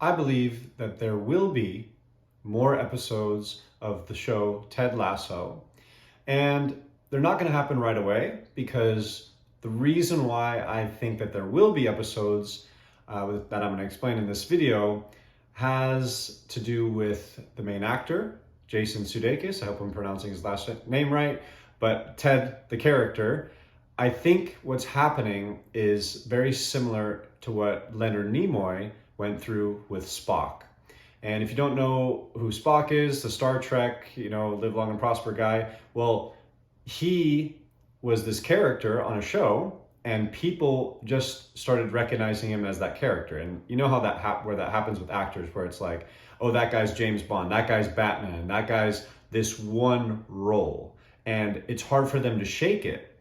I believe that there will be more episodes of the show Ted Lasso, and they're not going to happen right away because the reason why I think that there will be episodes that I'm going to explain in this video has to do with the main actor, Jason Sudekis. I hope I'm pronouncing his last name right, but Ted, the character. I think what's happening is very similar to what Leonard Nimoy went through with Spock. And if you don't know who Spock is, the Star Trek, live long and prosper guy, well, he was this character on a show and people just started recognizing him as that character. And you know how where that happens with actors, where it's like, oh, that guy's James Bond, that guy's Batman, that guy's this one role. And it's hard for them to shake it.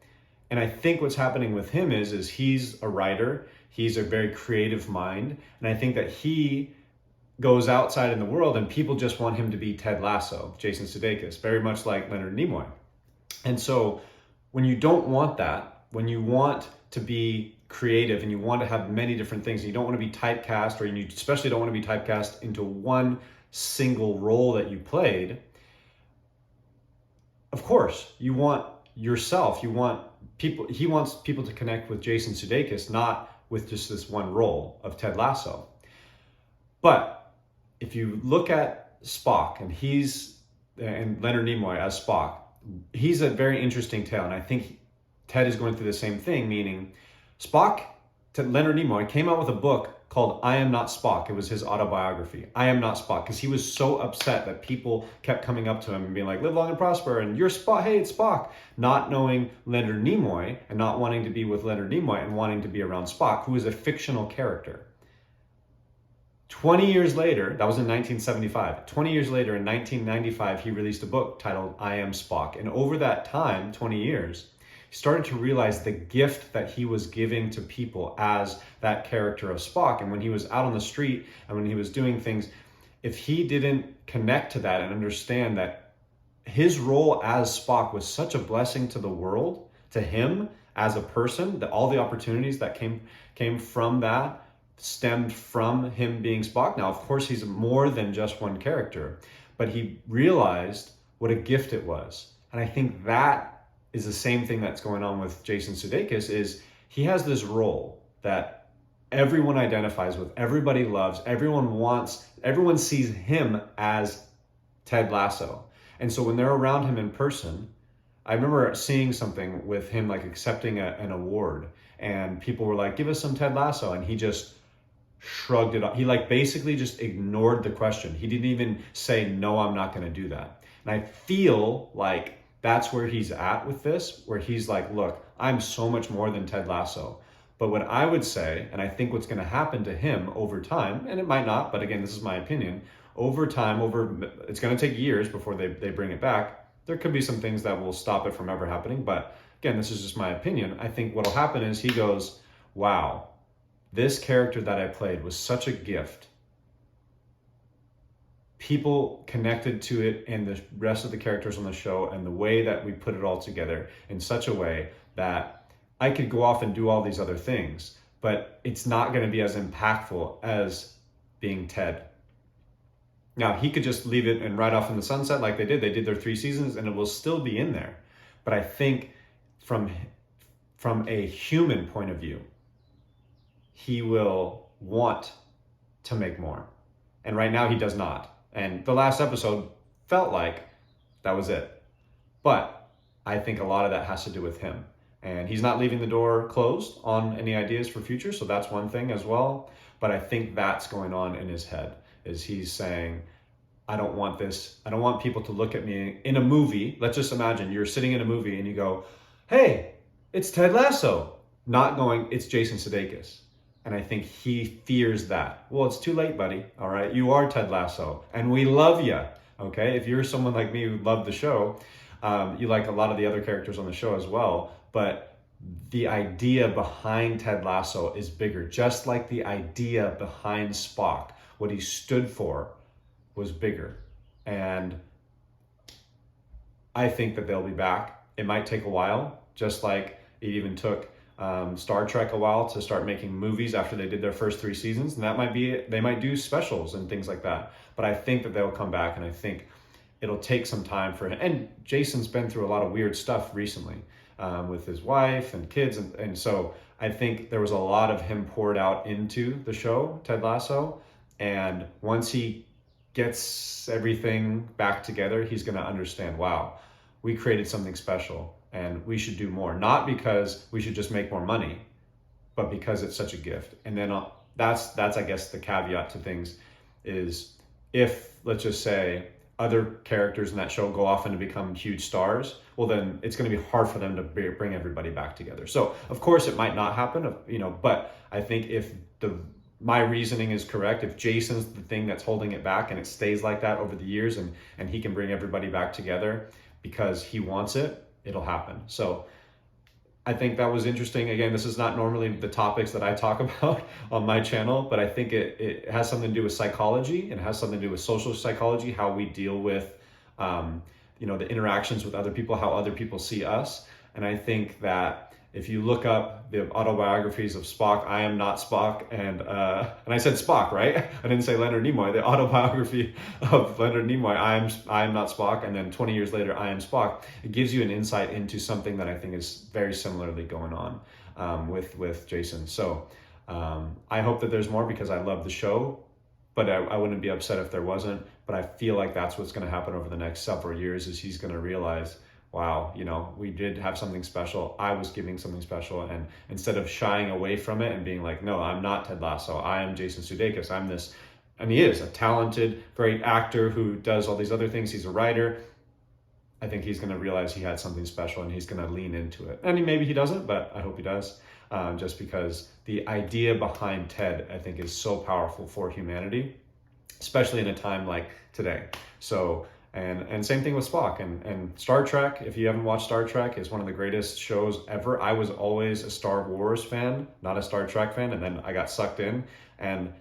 And I think what's happening with him is he's a writer, he's a very creative mind, and I think that he goes outside in the world and people just want him to be Ted Lasso, Jason Sudeikis, very much like Leonard Nimoy. And so when you don't want that, when you want to be creative and you want to have many different things, and you don't want to be typecast, or you especially don't want to be typecast into one single role that you played, of course, you want yourself, you want people, he wants people to connect with Jason Sudeikis, not with just this one role of Ted Lasso. But if you look at Spock and Leonard Nimoy as Spock, he's a very interesting tale. And I think Ted is going through the same thing, meaning Leonard Nimoy came out with a book called I Am Not Spock. It was his autobiography, I Am Not Spock, because he was so upset that people kept coming up to him and being like, live long and prosper, and you're Spock, hey, it's Spock. Not knowing Leonard Nimoy and not wanting to be with Leonard Nimoy and wanting to be around Spock, who is a fictional character. 20 years later, that was in 1975, 20 years later in 1995, he released a book titled I Am Spock. And over that time, 20 years, he started to realize the gift that he was giving to people as that character of Spock. And when he was out on the street and when he was doing things, if he didn't connect to that and understand that his role as Spock was such a blessing to the world, to him as a person, that all the opportunities that came from that stemmed from him being Spock. Now, of course, he's more than just one character, but he realized what a gift it was. And I think that is the same thing that's going on with Jason Sudeikis, is he has this role that everyone identifies with, everybody loves, everyone sees him as Ted Lasso. And so when they're around him in person, I remember seeing something with him like accepting an award, and people were like, give us some Ted Lasso, and he just shrugged it off. He basically just ignored the question. He didn't even say, no, I'm not going to do that. And I feel like that's where he's at with this, where he's like, look, I'm so much more than Ted Lasso. But what I would say, and I think what's going to happen to him over time, and it might not, but again, this is my opinion, over time, it's going to take years before they bring it back. There could be some things that will stop it from ever happening. But again, this is just my opinion. I think what'll happen is he goes, wow, this character that I played was such a gift. People connected to it and the rest of the characters on the show and the way that we put it all together in such a way that I could go off and do all these other things, but it's not going to be as impactful as being Ted. Now, he could just leave it and ride off in the sunset like they did. They did their 3 seasons and it will still be in there. But I think from a human point of view, he will want to make more. And right now he does not. And the last episode felt like that was it. But I think a lot of that has to do with him. And he's not leaving the door closed on any ideas for future. So that's one thing as well. But I think that's going on in his head, is he's saying, I don't want this. I don't want people to look at me in a movie. Let's just imagine you're sitting in a movie and you go, hey, it's Ted Lasso. Not going, it's Jason Sudeikis. And I think he fears that. Well, it's too late, buddy. All right. You are Ted Lasso and we love you. Okay. If you're someone like me who loved the show, you like a lot of the other characters on the show as well. But the idea behind Ted Lasso is bigger, just like the idea behind Spock, what he stood for was bigger. And I think that they'll be back. It might take a while, just like it even took Star Trek a while to start making movies after they did their first 3 seasons, and that might be it. They might do specials and things like that. But I think that they'll come back, and I think it'll take some time for him. And Jason's been through a lot of weird stuff recently with his wife and kids, and so I think there was a lot of him poured out into the show, Ted Lasso, and once he gets everything back together, he's going to understand, wow, we created something special and we should do more. Not because we should just make more money, but because it's such a gift. And then that's I guess the caveat to things is, if, let's just say, other characters in that show go off and to become huge stars, well, then it's going to be hard for them to bring everybody back together. So of course it might not happen, but I think if my reasoning is correct, if Jason's the thing that's holding it back and it stays like that over the years, and he can bring everybody back together because he wants it, it'll happen. So I think that was interesting. Again, this is not normally the topics that I talk about on my channel, but I think it has something to do with psychology. It has something to do with social psychology, how we deal with the interactions with other people, how other people see us. And I think that if you look up the autobiographies of Spock, I am not Spock, and I said Spock, right? I didn't say Leonard Nimoy. The autobiography of Leonard Nimoy, I am not Spock, and then 20 years later, I am Spock. It gives you an insight into something that I think is very similarly going on with Jason. So I hope that there's more, because I love the show, but I wouldn't be upset if there wasn't. But I feel like that's what's going to happen over the next several years, is he's going to realize, wow, we did have something special. I was giving something special. And instead of shying away from it and being like, no, I'm not Ted Lasso, I am Jason Sudekis, I'm this. And he is a talented, great actor who does all these other things. He's a writer. I think he's going to realize he had something special, and he's going to lean into it. And maybe he doesn't, but I hope he does. Just because the idea behind Ted, I think, is so powerful for humanity, especially in a time like today. So, and same thing with Spock and Star Trek. If you haven't watched Star Trek, it's one of the greatest shows ever. I was always a Star Wars fan, not a Star Trek fan, and then I got sucked in. And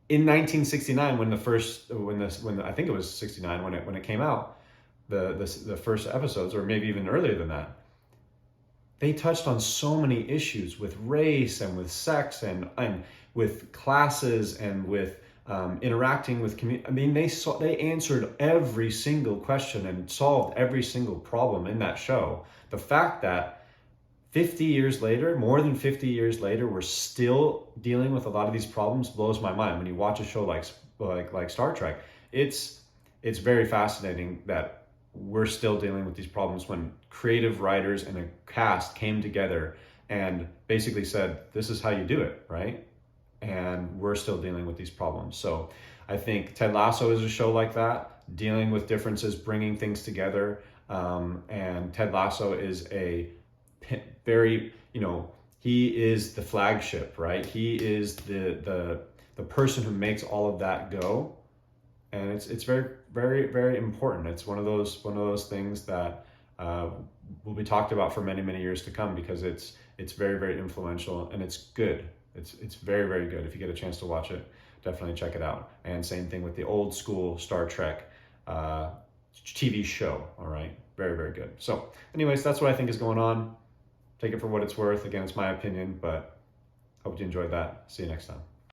in 1969, when I think it was 69 when it came out, the first episodes, or maybe even earlier than that, they touched on so many issues with race and with sex and with classes and with interacting with community. I mean, they answered every single question and solved every single problem in that show. The fact that 50 years later, more than 50 years later, we're still dealing with a lot of these problems blows my mind. When you watch a show like Star Trek, it's very fascinating that we're still dealing with these problems, when creative writers and a cast came together and basically said, this is how you do it, right? And we're still dealing with these problems. So I think Ted Lasso is a show like that, dealing with differences, bringing things together. And Ted Lasso is a very, he is the flagship, right? He is the person who makes all of that go. And it's very, very, very important. It's one of those things that will be talked about for many, many years to come, because it's very, very influential, and it's good. It's very, very good. If you get a chance to watch it, definitely check it out. And same thing with the old school Star Trek TV show. All right, very, very good. So anyways, that's what I think is going on. Take it for what it's worth. Again, it's my opinion, but hope you enjoyed that. See you next time.